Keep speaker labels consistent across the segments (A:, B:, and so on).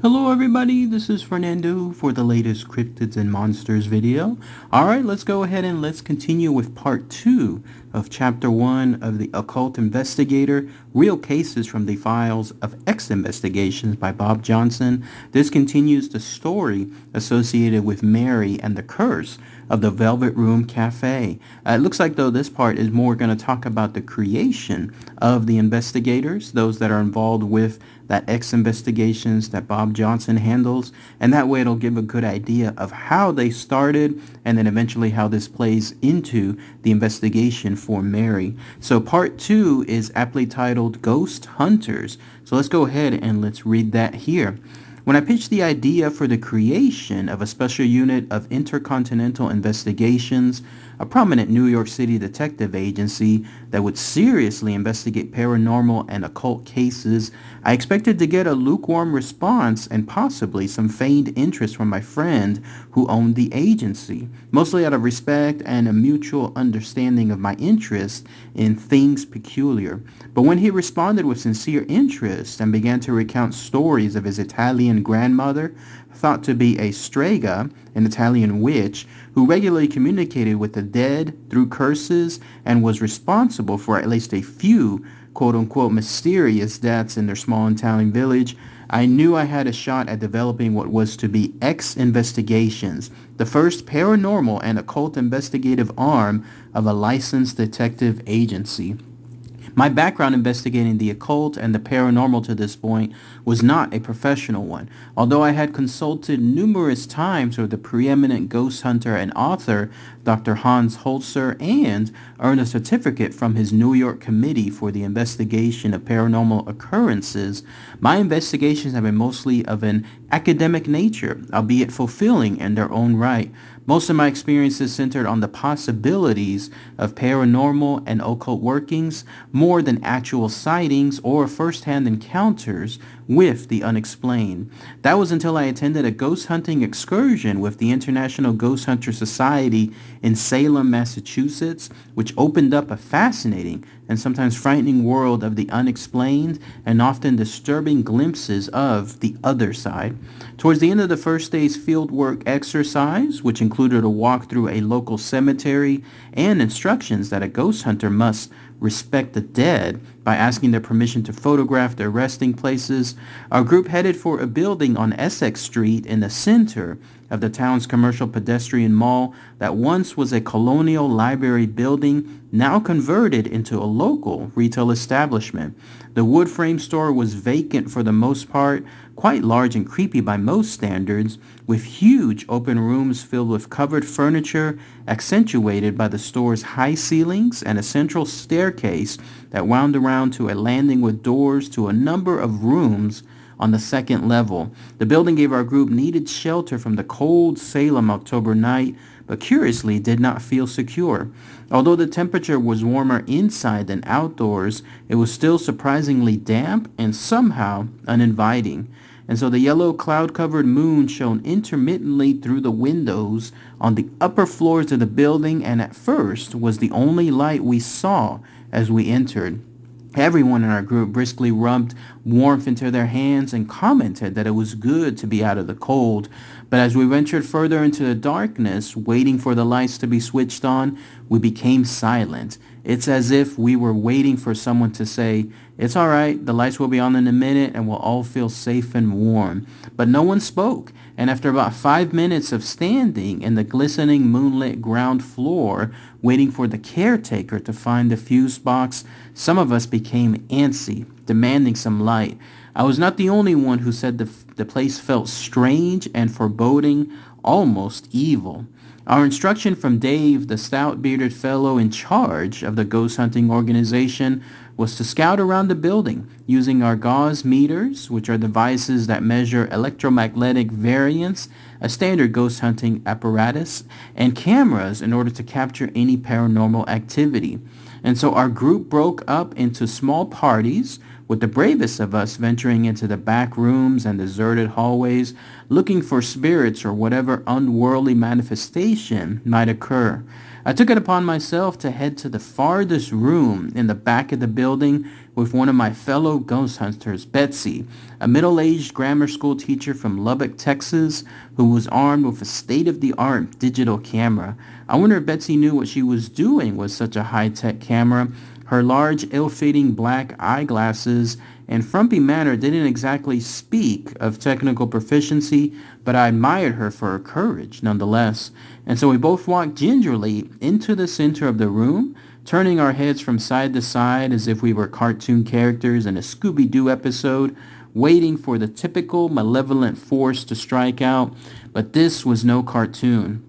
A: Hello everybody, this is Fernando for the latest Cryptids and Monsters video. Alright, let's go ahead and let's continue with part 2 of chapter 1 of the Occult Investigator, Real Cases from the Files of X Investigations by Bob Johnson. This continues the story associated with Mary and the curse of the Velvet Room Cafe. It looks like though this part is more going to talk about the creation of the investigators, those that are involved with that X investigations that Bob Johnson handles, and that way it'll give a good idea of how they started and then eventually how this plays into the investigation for Mary. So part 2 is aptly titled Ghost Hunters. So let's go ahead and let's read that here. When I pitched the idea for the creation of a special unit of intercontinental investigations, a prominent New York City detective agency that would seriously investigate paranormal and occult cases, I expected to get a lukewarm response and possibly some feigned interest from my friend who owned the agency, mostly out of respect and a mutual understanding of my interest in things peculiar. But when he responded with sincere interest and began to recount stories of his Italian grandmother, thought to be a strega, an Italian witch, who regularly communicated with the dead through curses and was responsible for at least a few quote-unquote mysterious deaths in their small Italian village, I knew I had a shot at developing what was to be X Investigations, the first paranormal and occult investigative arm of a licensed detective agency. My background investigating the occult and the paranormal to this point was not a professional one, although I had consulted numerous times with the preeminent ghost hunter and author Dr. Hans Holzer and earned a certificate from his New York Committee for the Investigation of Paranormal Occurrences. My investigations have been mostly of an academic nature, albeit fulfilling in their own right. Most of my experiences centered on the possibilities of paranormal and occult workings more than actual sightings or first-hand encounters with the unexplained. That was until I attended a ghost hunting excursion with the International Ghost Hunter Society in Salem, Massachusetts, which opened up a fascinating and sometimes frightening world of the unexplained and often disturbing glimpses of the other side. Towards the end of the first day's fieldwork exercise, which included a walk through a local cemetery and instructions that a ghost hunter must respect the dead by asking their permission to photograph their resting places, our group headed for a building on Essex Street in the center of the town's commercial pedestrian mall that once was a colonial library building, now converted into a local retail establishment. The wood frame store was vacant for the most part, quite large and creepy by most standards, with huge open rooms filled with covered furniture, accentuated by the store's high ceilings and a central staircase that wound around to a landing with doors to a number of rooms on the second level. The building gave our group needed shelter from the cold Salem October night, but curiously did not feel secure. Although the temperature was warmer inside than outdoors, it was still surprisingly damp and somehow uninviting. And so the yellow cloud-covered moon shone intermittently through the windows on the upper floors of the building and at first was the only light we saw as we entered. Everyone in our group briskly rubbed warmth into their hands and commented that it was good to be out of the cold. But as we ventured further into the darkness, waiting for the lights to be switched on, we became silent. It's as if we were waiting for someone to say, "It's all right, the lights will be on in a minute and we'll all feel safe and warm." But no one spoke, and after about 5 minutes of standing in the glistening moonlit ground floor, waiting for the caretaker to find the fuse box, some of us became antsy, demanding some light. I was not the only one who said the place felt strange and foreboding, almost evil. Our instruction from Dave, the stout-bearded fellow in charge of the ghost hunting organization, was to scout around the building using our gauze meters, which are devices that measure electromagnetic variance, a standard ghost hunting apparatus, and cameras in order to capture any paranormal activity. And so our group broke up into small parties, with the bravest of us venturing into the back rooms and deserted hallways, looking for spirits or whatever unworldly manifestation might occur. I took it upon myself to head to the farthest room in the back of the building with one of my fellow ghost hunters, Betsy, a middle-aged grammar school teacher from Lubbock, Texas, who was armed with a state-of-the-art digital camera. I wonder if Betsy knew what she was doing with such a high-tech camera. Her large, ill-fitting black eyeglasses and frumpy manner didn't exactly speak of technical proficiency, but I admired her for her courage nonetheless. And so we both walked gingerly into the center of the room, turning our heads from side to side as if we were cartoon characters in a Scooby-Doo episode, waiting for the typical malevolent force to strike out. But this was no cartoon.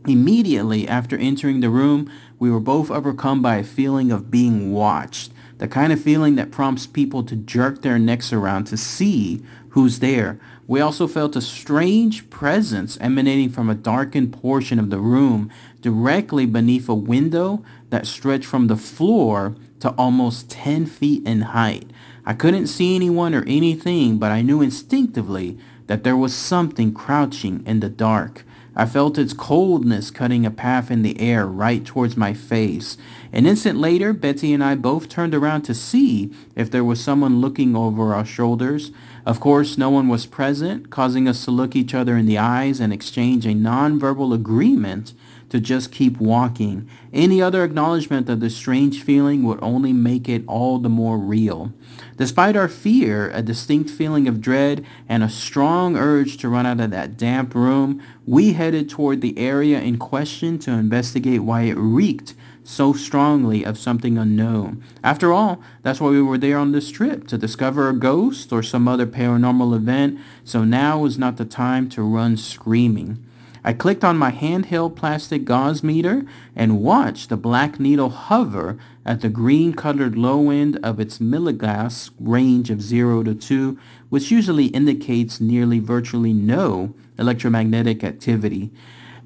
A: Immediately after entering the room, we were both overcome by a feeling of being watched, the kind of feeling that prompts people to jerk their necks around to see who's there. We also felt a strange presence emanating from a darkened portion of the room directly beneath a window that stretched from the floor to almost 10 feet in height. I couldn't see anyone or anything, but I knew instinctively that there was something crouching in the dark. I felt its coldness cutting a path in the air right towards my face. An instant later, Betsy and I both turned around to see if there was someone looking over our shoulders. Of course, no one was present, causing us to look each other in the eyes and exchange a non-verbal agreement to just keep walking. Any other acknowledgement of this strange feeling would only make it all the more real. Despite our fear, a distinct feeling of dread, and a strong urge to run out of that damp room, we headed toward the area in question to investigate why it reeked so strongly of something unknown. After all, that's why we were there on this trip, to discover a ghost or some other paranormal event, so now was not the time to run screaming. I clicked on my handheld plastic gauze meter and watched the black needle hover at the green-colored low end of its milligauss range of 0 to 2, which usually indicates nearly virtually no electromagnetic activity.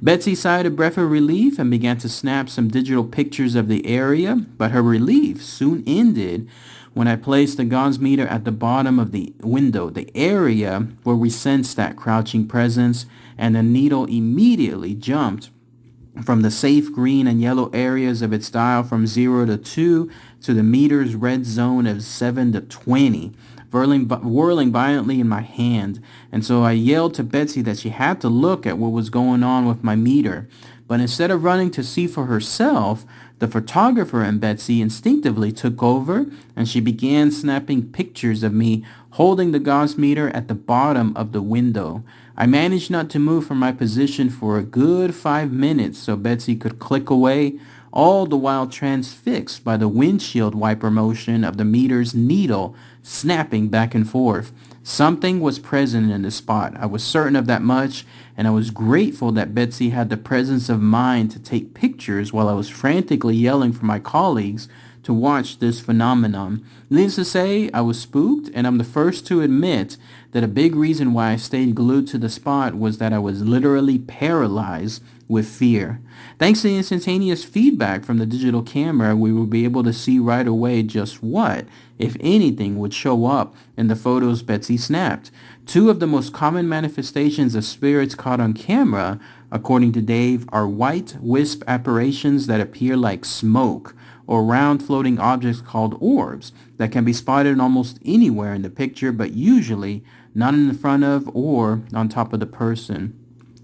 A: Betsy sighed a breath of relief and began to snap some digital pictures of the area, but her relief soon ended when I placed the gauze meter at the bottom of the window, the area where we sensed that crouching presence, and the needle immediately jumped from the safe green and yellow areas of its dial from 0 to 2 to the meter's red zone of 7 to 20, whirling violently in my hand. And so I yelled to Betsy that she had to look at what was going on with my meter. But instead of running to see for herself, the photographer and Betsy instinctively took over, and she began snapping pictures of me holding the gauze meter at the bottom of the window. I managed not to move from my position for a good 5 minutes so Betsy could click away, all the while transfixed by the windshield wiper motion of the meter's needle snapping back and forth. Something was present in the spot. I was certain of that much, and I was grateful that Betsy had the presence of mind to take pictures while I was frantically yelling for my colleagues to watch this phenomenon. Needless to say, I was spooked, and I'm the first to admit that a big reason why I stayed glued to the spot was that I was literally paralyzed with fear. Thanks to the instantaneous feedback from the digital camera, we will be able to see right away just what, if anything, would show up in the photos Betsy snapped. Two of the most common manifestations of spirits caught on camera, according to Dave, are white wisp apparitions that appear like smoke, or round floating objects called orbs that can be spotted almost anywhere in the picture, but usually not in the front of or on top of the person.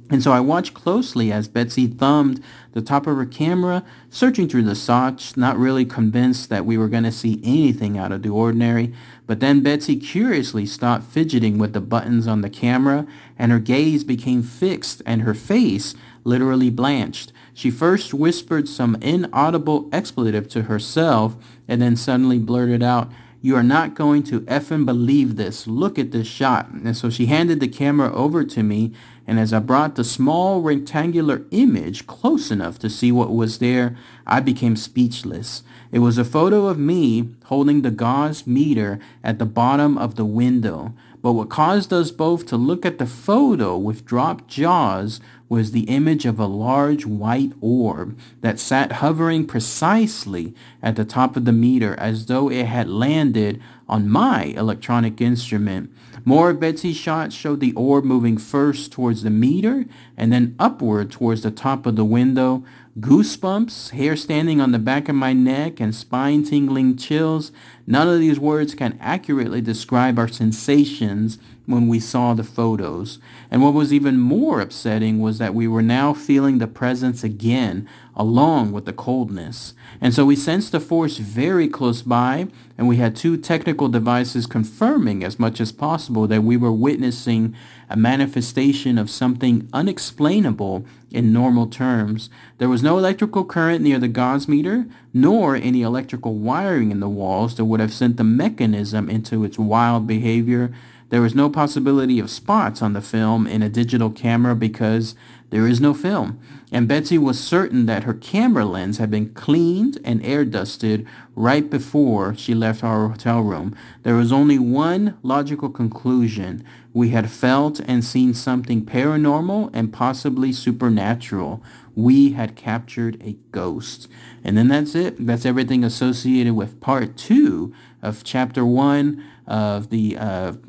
A: And so I watched closely as Betsy thumbed the top of her camera, searching through the shots, not really convinced that we were going to see anything out of the ordinary. But then Betsy curiously stopped fidgeting with the buttons on the camera, and her gaze became fixed and her face literally blanched. She first whispered some inaudible expletive to herself and then suddenly blurted out, "You are not going to effing believe this. Look at this shot." And so she handed the camera over to me, and as I brought the small rectangular image close enough to see what was there, I became speechless. It was a photo of me holding the gauze meter at the bottom of the window. But what caused us both to look at the photo with dropped jaws was the image of a large white orb that sat hovering precisely at the top of the meter as though it had landed on my electronic instrument. More of Betsy's shots showed the orb moving first towards the meter and then upward towards the top of the window. Goosebumps, hair standing on the back of my neck, and spine-tingling chills. None of these words can accurately describe our sensations when we saw the photos. And what was even more upsetting was that we were now feeling the presence again, along with the coldness. And so we sensed the force very close by, and we had two technical devices confirming as much as possible that we were witnessing a manifestation of something unexplainable in normal terms. There was no electrical current near the gauge meter, nor any electrical wiring in the walls that would have sent the mechanism into its wild behavior. There was no possibility of spots on the film in a digital camera because there is no film. And Betsy was certain that her camera lens had been cleaned and air dusted right before she left our hotel room. There was only one logical conclusion. We had felt and seen something paranormal and possibly supernatural. We had captured a ghost. And then that's it. That's everything associated with part 2 of chapter 1 of the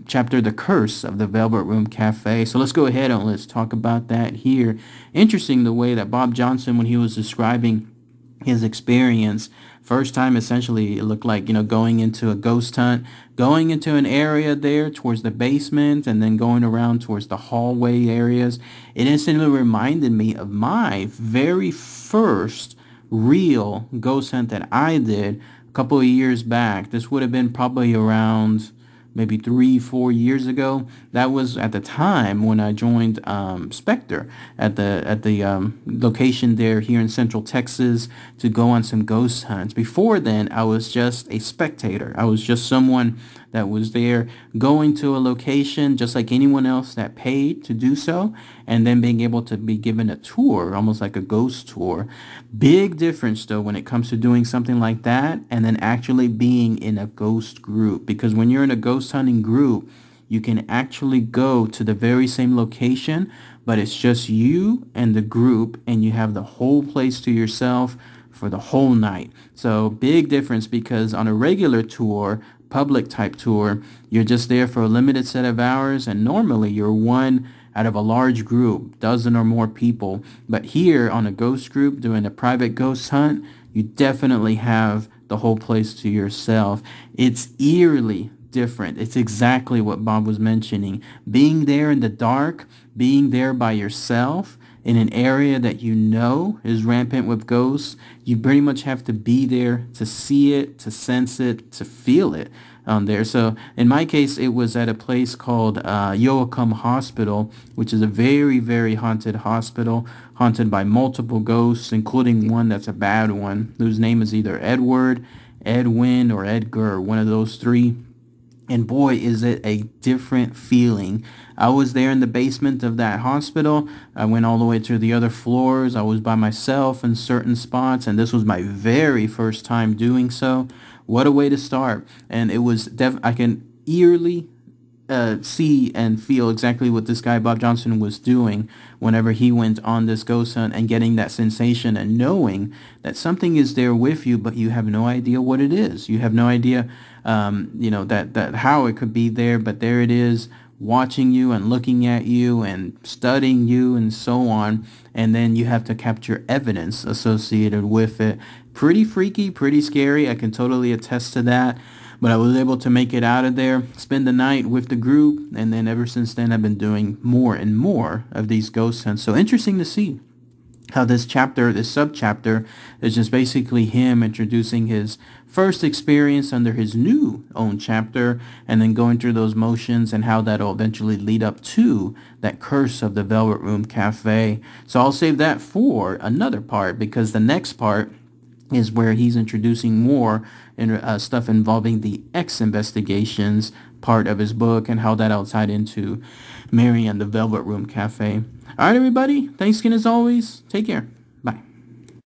A: chapter The Curse of the Velvet Room Cafe. So let's go ahead and let's talk about that here. Interesting the way that Bob Johnson, when he was describing his experience, first time essentially it looked like, going into a ghost hunt, going into an area there towards the basement and then going around towards the hallway areas. It instantly reminded me of my very first real ghost hunt that I did a couple of years back. This would have been probably around maybe 3-4 years ago. That was at the time when I joined Spectre at the location there here in Central Texas to go on some ghost hunts. Before then, I was just a spectator. I was just someone that was there going to a location just like anyone else that paid to do so, and then being able to be given a tour, almost like a ghost tour. Big difference though when it comes to doing something like that and then actually being in a ghost group, because when you're in a ghost hunting group, you can actually go to the very same location, but it's just you and the group, and you have the whole place to yourself for the whole night. So big difference, because on a regular tour, public type tour, you're just there for a limited set of hours, and normally you're one out of a large group, dozen or more people. But here on a ghost group doing a private ghost hunt, you definitely have the whole place to yourself. It's eerily different. It's exactly what Bob was mentioning. Being there in the dark, being there by yourself in an area that you know is rampant with ghosts, you pretty much have to be there to see it, to sense it, to feel it there. So in my case, it was at a place called Yoakum Hospital, which is a very, very haunted hospital, haunted by multiple ghosts, including one that's a bad one, whose name is either Edward, Edwin, or Edgar, one of those three. And boy, is it a different feeling. I was there in the basement of that hospital. I went all the way to the other floors. I was by myself in certain spots, and this was my very first time doing so. What a way to start. And it was I can eerily see and feel exactly what this guy Bob Johnson was doing whenever he went on this ghost hunt, and getting that sensation and knowing that something is there with you, but you have no idea what it is. You have no idea, that how it could be there, but there it is, watching you and looking at you and studying you and so on. And then you have to capture evidence associated with it. Pretty freaky, pretty scary. I can totally attest to that. But I was able to make it out of there, spend the night with the group, and then ever since then I've been doing more and more of these ghost hunts. So interesting to see how this subchapter is just basically him introducing his first experience under his new own chapter, and then going through those motions and how that'll eventually lead up to that curse of the Velvet Room Cafe. So I'll save that for another part, because the next part is where he's introducing more stuff involving the X investigations part of his book, and how that all tied into Mary and the Velvet Room Cafe. All right, everybody. Thanks again as always. Take care.